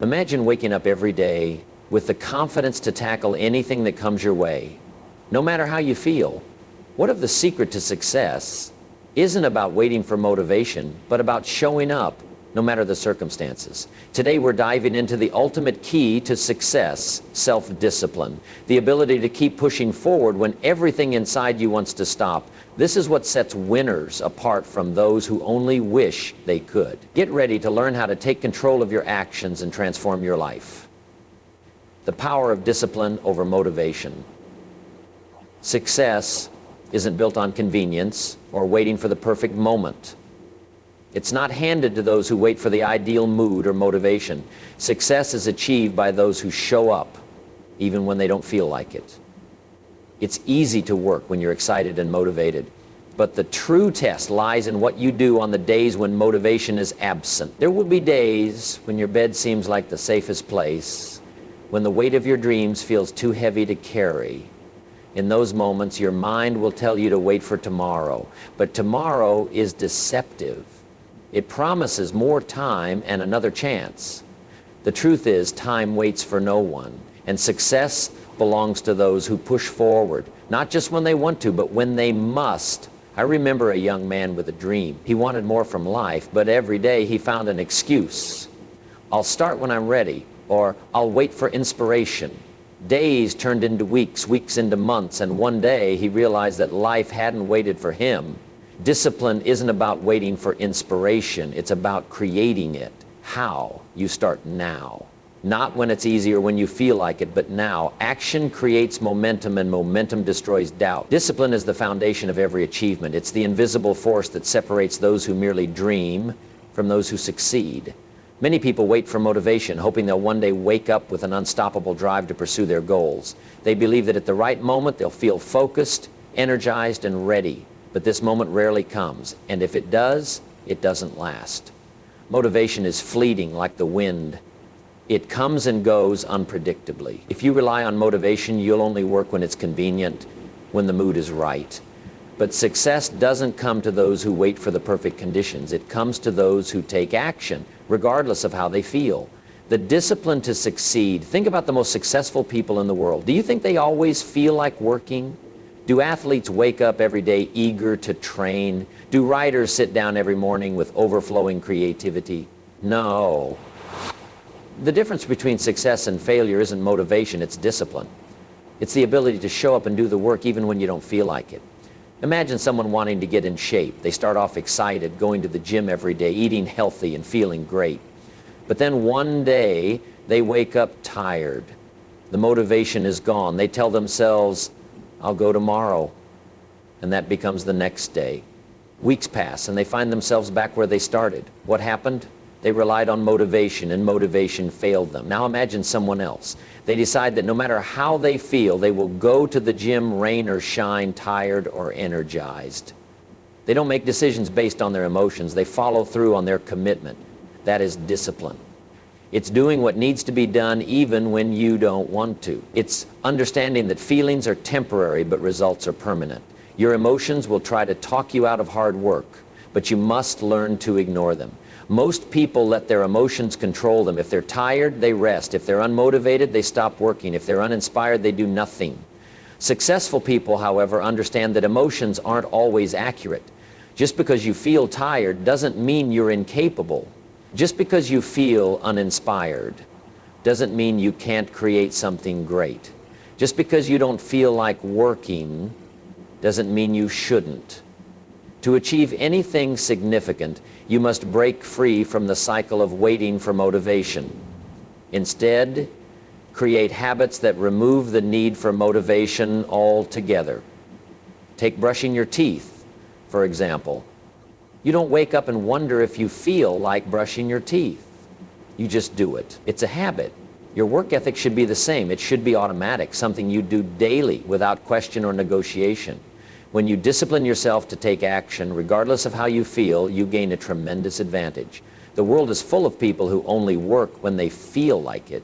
Imagine waking up every day with the confidence to tackle anything that comes your way, no matter how you feel. What if the secret to success isn't about waiting for motivation, but about showing up no matter the circumstances? Today we're diving into the ultimate key to success, self-discipline, the ability to keep pushing forward when everything inside you wants to stop. This is what sets winners apart from those who only wish they could. Get ready to learn how to take control of your actions and transform your life. The power of discipline over motivation. Success isn't built on convenience or waiting for the perfect moment. It's not handed to those who wait for the ideal mood or motivation. Success is achieved by those who show up even when they don't feel like it. It's easy to work when you're excited and motivated, but the true test lies in what you do on the days when motivation is absent. There will be days when your bed seems like the safest place, when the weight of your dreams feels too heavy to carry. In those moments, your mind will tell you to wait for tomorrow, but tomorrow is deceptive. It promises more time and another chance. The truth is, time waits for no one, and success belongs to those who push forward, not just when they want to, but when they must. I remember a young man with a dream. He wanted more from life, but every day he found an excuse. I'll start when I'm ready, or I'll wait for inspiration. Days turned into weeks, weeks into months, and one day he realized that life hadn't waited for him. Discipline isn't about waiting for inspiration, it's about creating it. How? You start now. Not when it's easy or when you feel like it, but now. Action creates momentum, and momentum destroys doubt. Discipline is the foundation of every achievement. It's the invisible force that separates those who merely dream from those who succeed. Many people wait for motivation, hoping they'll one day wake up with an unstoppable drive to pursue their goals. They believe that at the right moment they'll feel focused, energized, and ready. But this moment rarely comes, and if it does, it doesn't last. Motivation is fleeting like the wind. It comes and goes unpredictably. If you rely on motivation, you'll only work when it's convenient, when the mood is right. But success doesn't come to those who wait for the perfect conditions. It comes to those who take action, regardless of how they feel. The discipline to succeed. Think about the most successful people in the world. Do you think they always feel like working? Do athletes wake up every day eager to train? Do writers sit down every morning with overflowing creativity? No. The difference between success and failure isn't motivation, it's discipline. It's the ability to show up and do the work even when you don't feel like it. Imagine someone wanting to get in shape. They start off excited, going to the gym every day, eating healthy and feeling great. But then one day, they wake up tired. The motivation is gone. They tell themselves, I'll go tomorrow. And that becomes the next day. Weeks pass and they find themselves back where they started. What happened? They relied on motivation, and motivation failed them. Now imagine someone else. They decide that no matter how they feel, they will go to the gym, rain or shine, tired or energized. They don't make decisions based on their emotions. They follow through on their commitment. That is discipline. It's doing what needs to be done even when you don't want to. It's understanding that feelings are temporary, but results are permanent. Your emotions will try to talk you out of hard work, but you must learn to ignore them. Most people let their emotions control them. If they're tired, they rest. If they're unmotivated, they stop working. If they're uninspired, they do nothing. Successful people, however, understand that emotions aren't always accurate. Just because you feel tired doesn't mean you're incapable. Just because you feel uninspired doesn't mean you can't create something great. Just because you don't feel like working doesn't mean you shouldn't. To achieve anything significant, you must break free from the cycle of waiting for motivation. Instead, create habits that remove the need for motivation altogether. Take brushing your teeth, for example. You don't wake up and wonder if you feel like brushing your teeth. You just do it. It's a habit. Your work ethic should be the same. It should be automatic, something you do daily without question or negotiation. When you discipline yourself to take action, regardless of how you feel, you gain a tremendous advantage. The world is full of people who only work when they feel like it.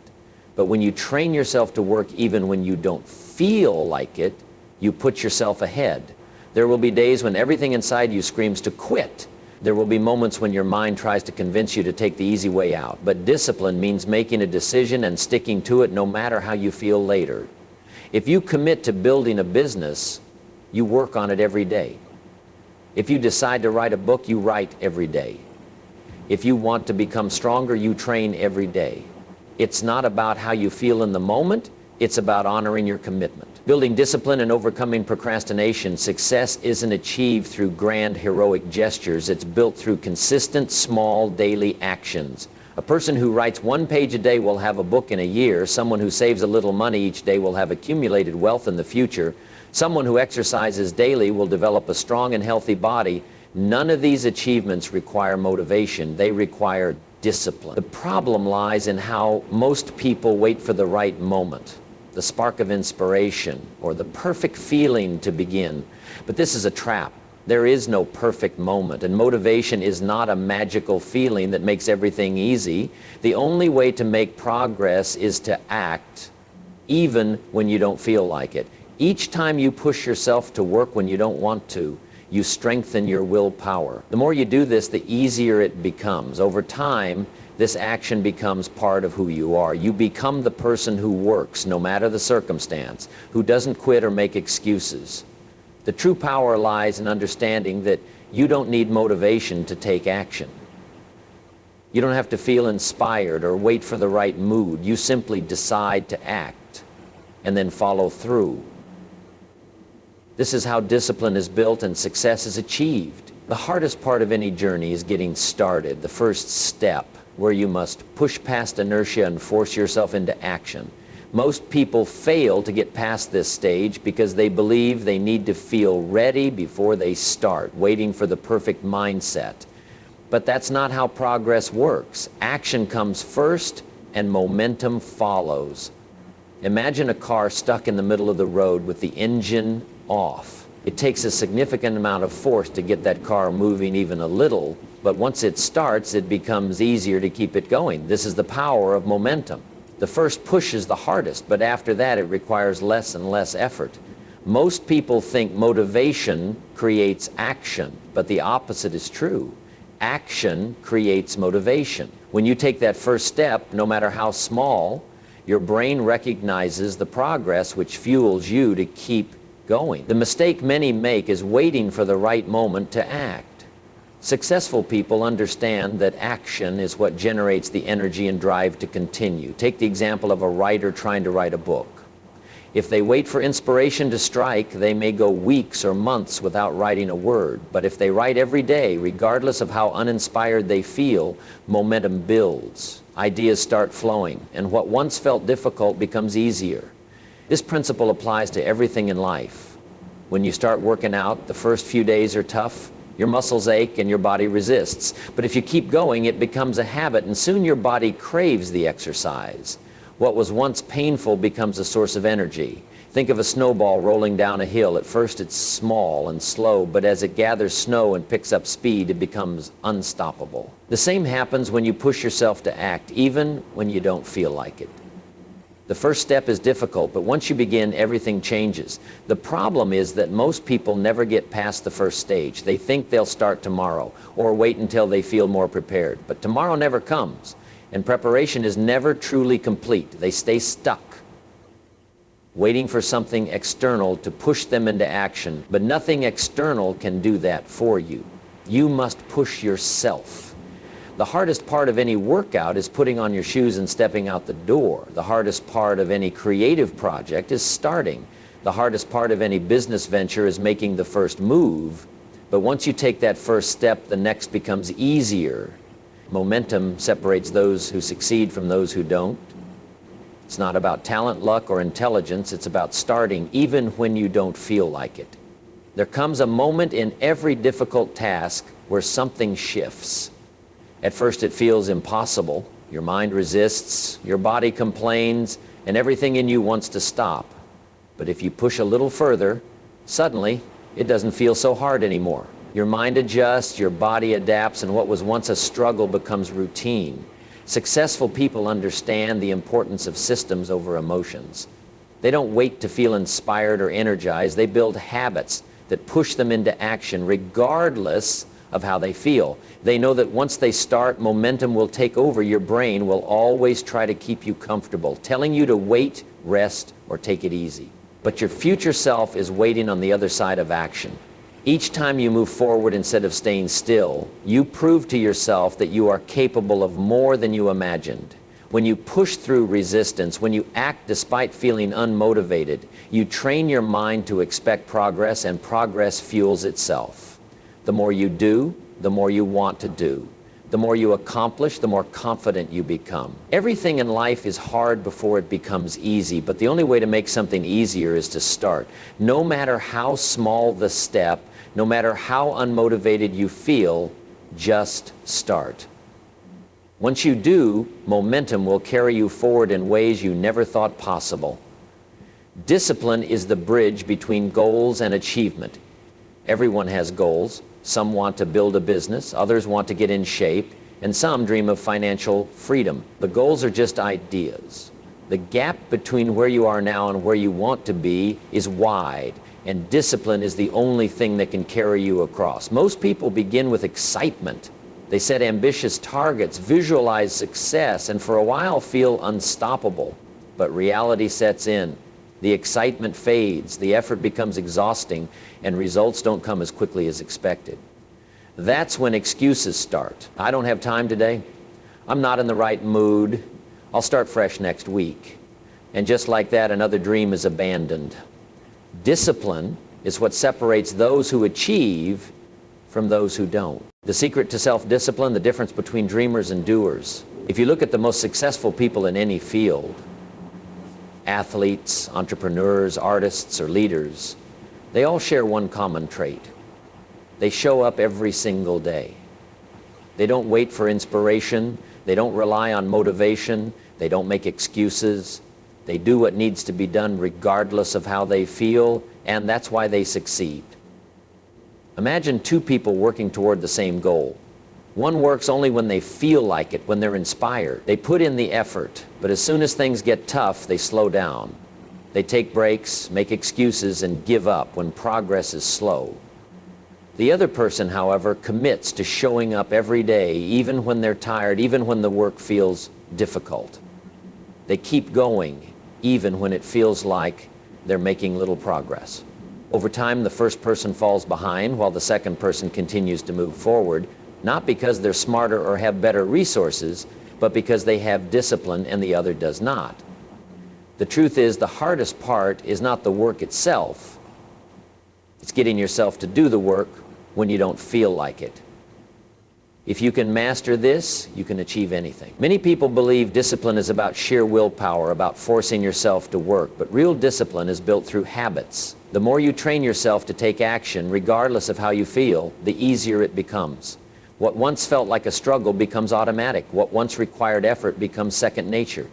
But when you train yourself to work even when you don't feel like it, you put yourself ahead. There will be days when everything inside you screams to quit. There will be moments when your mind tries to convince you to take the easy way out, but discipline means making a decision and sticking to it no matter how you feel later. If you commit to building a business, you work on it every day. If you decide to write a book, you write every day. If you want to become stronger, you train every day. It's not about how you feel in the moment, it's about honoring your commitment. Building discipline and overcoming procrastination, success isn't achieved through grand heroic gestures, it's built through consistent, small, daily actions. A person who writes 1 page a day will have a book in a year. Someone who saves a little money each day will have accumulated wealth in the future. Someone who exercises daily will develop a strong and healthy body. None of these achievements require motivation. They require discipline. The problem lies in how most people wait for the right moment, the spark of inspiration, or the perfect feeling to begin. But this is a trap. There is no perfect moment, and motivation is not a magical feeling that makes everything easy. The only way to make progress is to act, even when you don't feel like it. Each time you push yourself to work when you don't want to, you strengthen your willpower. The more you do this, the easier it becomes. Over time, this action becomes part of who you are. You become the person who works, no matter the circumstance, who doesn't quit or make excuses. The true power lies in understanding that you don't need motivation to take action. You don't have to feel inspired or wait for the right mood. You simply decide to act and then follow through. This is how discipline is built and success is achieved. The hardest part of any journey is getting started, the first step, where you must push past inertia and force yourself into action. Most people fail to get past this stage because they believe they need to feel ready before they start, waiting for the perfect mindset. But that's not how progress works. Action comes first and momentum follows. Imagine a car stuck in the middle of the road with the engine off. It takes a significant amount of force to get that car moving even a little, but once it starts, it becomes easier to keep it going. This is the power of momentum. The first push is the hardest, but after that it requires less and less effort. Most people think motivation creates action, but the opposite is true. Action creates motivation. When you take that first step, no matter how small, your brain recognizes the progress which fuels you to keep going. The mistake many make is waiting for the right moment to act. Successful people understand that action is what generates the energy and drive to continue. Take the example of a writer trying to write a book. If they wait for inspiration to strike, they may go weeks or months without writing a word. But if they write every day, regardless of how uninspired they feel, momentum builds. Ideas start flowing, and what once felt difficult becomes easier. This principle applies to everything in life. When you start working out, the first few days are tough. Your muscles ache and your body resists. But if you keep going, it becomes a habit, and soon your body craves the exercise. What was once painful becomes a source of energy. Think of a snowball rolling down a hill. At first it's small and slow, but as it gathers snow and picks up speed, it becomes unstoppable. The same happens when you push yourself to act, even when you don't feel like it. The first step is difficult, but once you begin, everything changes. The problem is that most people never get past the first stage. They think they'll start tomorrow or wait until they feel more prepared. But tomorrow never comes, and preparation is never truly complete. They stay stuck, waiting for something external to push them into action. But nothing external can do that for you. You must push yourself. The hardest part of any workout is putting on your shoes and stepping out the door. The hardest part of any creative project is starting. The hardest part of any business venture is making the first move. But once you take that first step, the next becomes easier. Momentum separates those who succeed from those who don't. It's not about talent, luck, or intelligence. It's about starting even when you don't feel like it. There comes a moment in every difficult task where something shifts. At first it feels impossible. Your mind resists, your body complains, and everything in you wants to stop. But if you push a little further, suddenly it doesn't feel so hard anymore. Your mind adjusts, your body adapts, and what was once a struggle becomes routine. Successful people understand the importance of systems over emotions. They don't wait to feel inspired or energized. They build habits that push them into action regardless of how they feel. They know that once they start, momentum will take over. Your brain will always try to keep you comfortable, telling you to wait, rest, or take it easy. But your future self is waiting on the other side of action. Each time you move forward instead of staying still, you prove to yourself that you are capable of more than you imagined. When you push through resistance, when you act despite feeling unmotivated, you train your mind to expect progress, and progress fuels itself. The more you do, the more you want to do. The more you accomplish, the more confident you become. Everything in life is hard before it becomes easy, but the only way to make something easier is to start. No matter how small the step, no matter how unmotivated you feel, just start. Once you do, momentum will carry you forward in ways you never thought possible. Discipline is the bridge between goals and achievement. Everyone has goals. Some want to build a business, others want to get in shape, and some dream of financial freedom. The goals are just ideas. The gap between where you are now and where you want to be is wide, and discipline is the only thing that can carry you across. Most people begin with excitement. They set ambitious targets, visualize success, and for a while feel unstoppable. But reality sets in. The excitement fades, the effort becomes exhausting, and results don't come as quickly as expected. That's when excuses start. I don't have time today. I'm not in the right mood. I'll start fresh next week. And just like that, another dream is abandoned. Discipline is what separates those who achieve from those who don't. The secret to self-discipline, the difference between dreamers and doers. If you look at the most successful people in any field, athletes, entrepreneurs, artists, or leaders, they all share one common trait. They show up every single day. They don't wait for inspiration. They don't rely on motivation. They don't make excuses. They do what needs to be done regardless of how they feel, and that's why they succeed. Imagine two people working toward the same goal. One works only when they feel like it, when they're inspired. They put in the effort, but as soon as things get tough, they slow down. They take breaks, make excuses, and give up when progress is slow. The other person, however, commits to showing up every day, even when they're tired, even when the work feels difficult. They keep going, even when it feels like they're making little progress. Over time, the first person falls behind while the second person continues to move forward, not because they're smarter or have better resources, but because they have discipline and the other does not. The truth is, the hardest part is not the work itself. It's getting yourself to do the work when you don't feel like it. If you can master this, you can achieve anything. Many people believe discipline is about sheer willpower, about forcing yourself to work, but real discipline is built through habits. The more you train yourself to take action, regardless of how you feel, the easier it becomes. What once felt like a struggle becomes automatic. What once required effort becomes second nature.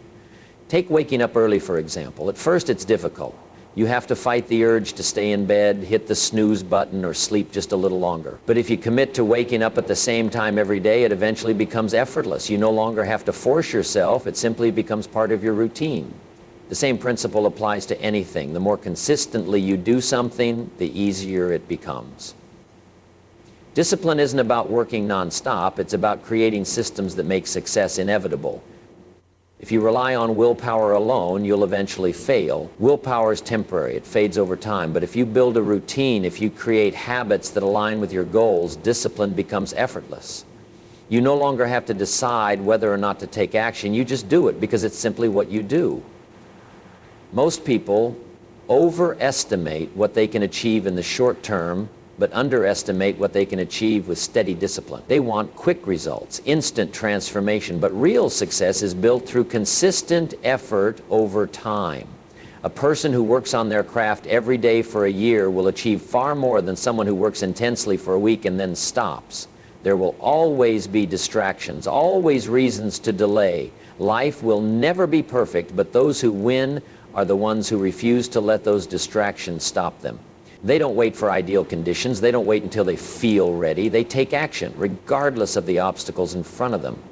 Take waking up early, for example. At first, it's difficult. You have to fight the urge to stay in bed, hit the snooze button, or sleep just a little longer. But if you commit to waking up at the same time every day, it eventually becomes effortless. You no longer have to force yourself. It simply becomes part of your routine. The same principle applies to anything. The more consistently you do something, the easier it becomes. Discipline isn't about working nonstop. It's about creating systems that make success inevitable. If you rely on willpower alone, you'll eventually fail. Willpower is temporary. It fades over time. But if you build a routine, if you create habits that align with your goals, discipline becomes effortless. You no longer have to decide whether or not to take action. You just do it because it's simply what you do. Most people overestimate what they can achieve in the short term, but underestimate what they can achieve with steady discipline. They want quick results, instant transformation, but real success is built through consistent effort over time. A person who works on their craft every day for a year will achieve far more than someone who works intensely for a week and then stops. There will always be distractions, always reasons to delay. Life will never be perfect, but those who win are the ones who refuse to let those distractions stop them. They don't wait for ideal conditions. They don't wait until they feel ready. They take action, regardless of the obstacles in front of them.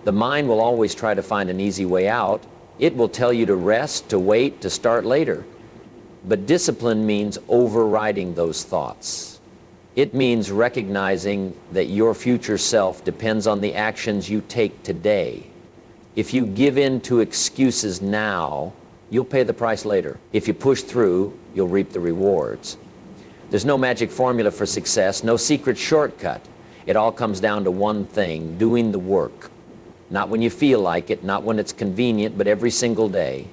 The mind will always try to find an easy way out. It will tell you to rest, to wait, to start later. But discipline means overriding those thoughts. It means recognizing that your future self depends on the actions you take today. If you give in to excuses now, you'll pay the price later. If you push through, you'll reap the rewards. There's no magic formula for success, no secret shortcut. It all comes down to one thing: doing the work. Not when you feel like it, not when it's convenient, but every single day.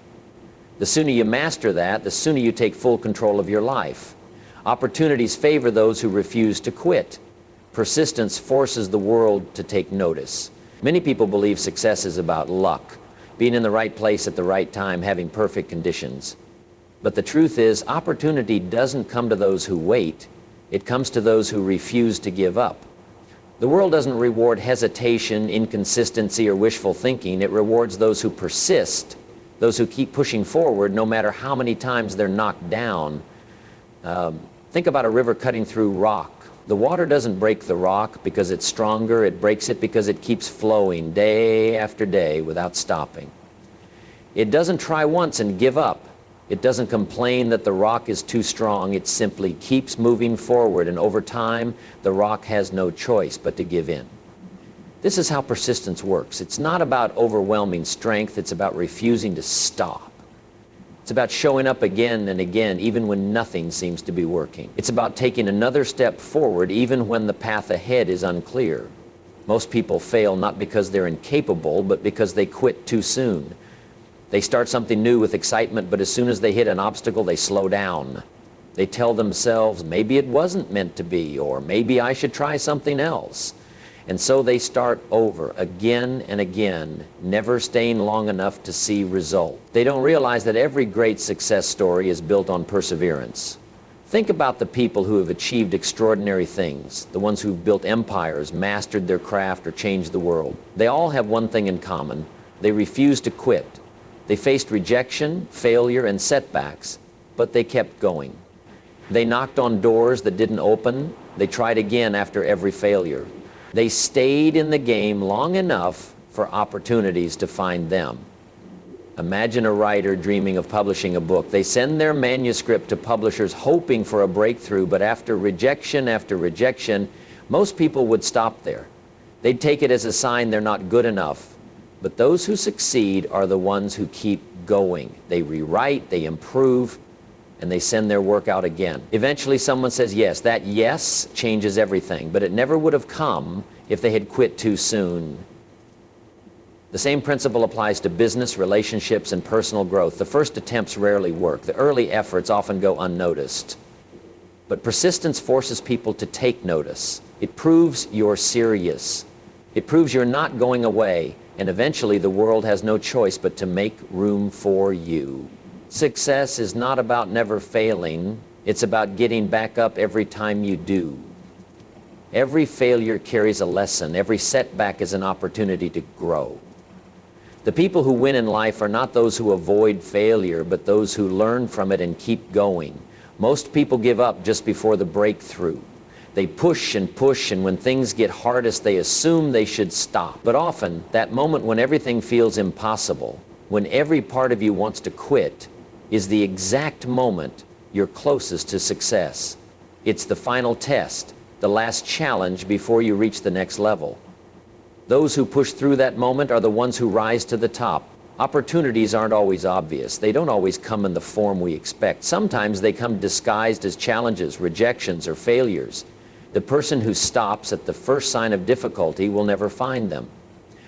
The sooner you master that, the sooner you take full control of your life. Opportunities favor those who refuse to quit. Persistence forces the world to take notice. Many people believe success is about luck, being in the right place at the right time, having perfect conditions. But the truth is, opportunity doesn't come to those who wait. It comes to those who refuse to give up. The world doesn't reward hesitation, inconsistency, or wishful thinking. It rewards those who persist, those who keep pushing forward no matter how many times they're knocked down. Think about a river cutting through rock. The water doesn't break the rock because it's stronger. It breaks it because it keeps flowing day after day without stopping. It doesn't try once and give up. It doesn't complain that the rock is too strong. It simply keeps moving forward, and over time, the rock has no choice but to give in. This is how persistence works. It's not about overwhelming strength. It's about refusing to stop. It's about showing up again and again, even when nothing seems to be working. It's about taking another step forward, even when the path ahead is unclear. Most people fail not because they're incapable, but because they quit too soon. They start something new with excitement, but as soon as they hit an obstacle, they slow down. They tell themselves, maybe it wasn't meant to be, or maybe I should try something else. And so they start over again and again, never staying long enough to see result. They don't realize that every great success story is built on perseverance. Think about the people who have achieved extraordinary things, the ones who've built empires, mastered their craft, or changed the world. They all have one thing in common: they refused to quit. They faced rejection, failure, and setbacks, but they kept going. They knocked on doors that didn't open. They tried again after every failure. They stayed in the game long enough for opportunities to find them. Imagine a writer dreaming of publishing a book. They send their manuscript to publishers hoping for a breakthrough, but after rejection, most people would stop there. They'd take it as a sign they're not good enough. But those who succeed are the ones who keep going. They rewrite, they improve, and they send their work out again. Eventually someone says yes. That yes changes everything, but it never would have come if they had quit too soon. The same principle applies to business, relationships, and personal growth. The first attempts rarely work. The early efforts often go unnoticed. But persistence forces people to take notice. It proves you're serious. It proves you're not going away, and eventually the world has no choice but to make room for you. Success is not about never failing. It's about getting back up every time you do. Every failure carries a lesson. Every setback is an opportunity to grow. The people who win in life are not those who avoid failure, but those who learn from it and keep going. Most people give up just before the breakthrough. They push, and when things get hardest, they assume they should stop. But often, that moment when everything feels impossible, when every part of you wants to quit, is the exact moment you're closest to success. It's the final test, the last challenge before you reach the next level. Those who push through that moment are the ones who rise to the top. Opportunities aren't always obvious. They don't always come in the form we expect. Sometimes they come disguised as challenges, rejections, or failures. The person who stops at the first sign of difficulty will never find them.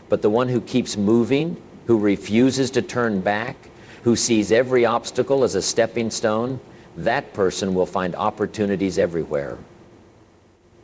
But the one who keeps moving, who refuses to turn back, who sees every obstacle as a stepping stone, that person will find opportunities everywhere.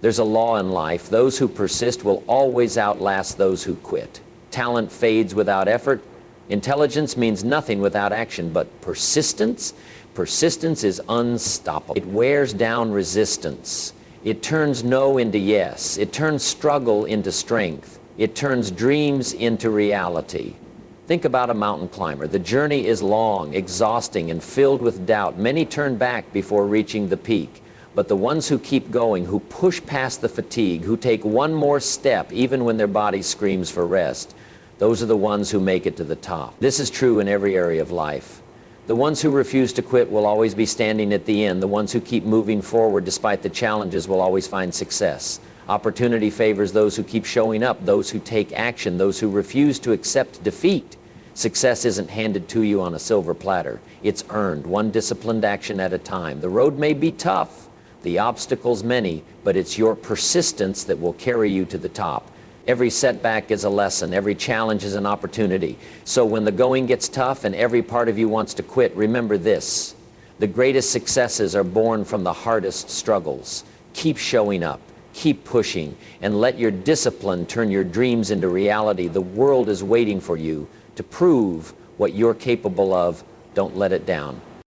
There's a law in life. Those who persist will always outlast those who quit. Talent fades without effort. Intelligence means nothing without action. But persistence is unstoppable. It wears down resistance. It turns no into yes. It turns struggle into strength. It turns dreams into reality. Think about a mountain climber. The journey is long, exhausting, and filled with doubt. Many turn back before reaching the peak. But the ones who keep going, who push past the fatigue, who take one more step even when their body screams for rest, those are the ones who make it to the top. This is true in every area of life. The ones who refuse to quit will always be standing at the end. The ones who keep moving forward despite the challenges will always find success. Opportunity favors those who keep showing up, those who take action, those who refuse to accept defeat. Success isn't handed to you on a silver platter. It's earned, one disciplined action at a time. The road may be tough, the obstacles many, but it's your persistence that will carry you to the top. Every setback is a lesson. Every challenge is an opportunity. So when the going gets tough and every part of you wants to quit, remember this: the greatest successes are born from the hardest struggles. Keep showing up, keep pushing, and let your discipline turn your dreams into reality. The world is waiting for you to prove what you're capable of. Don't let it down.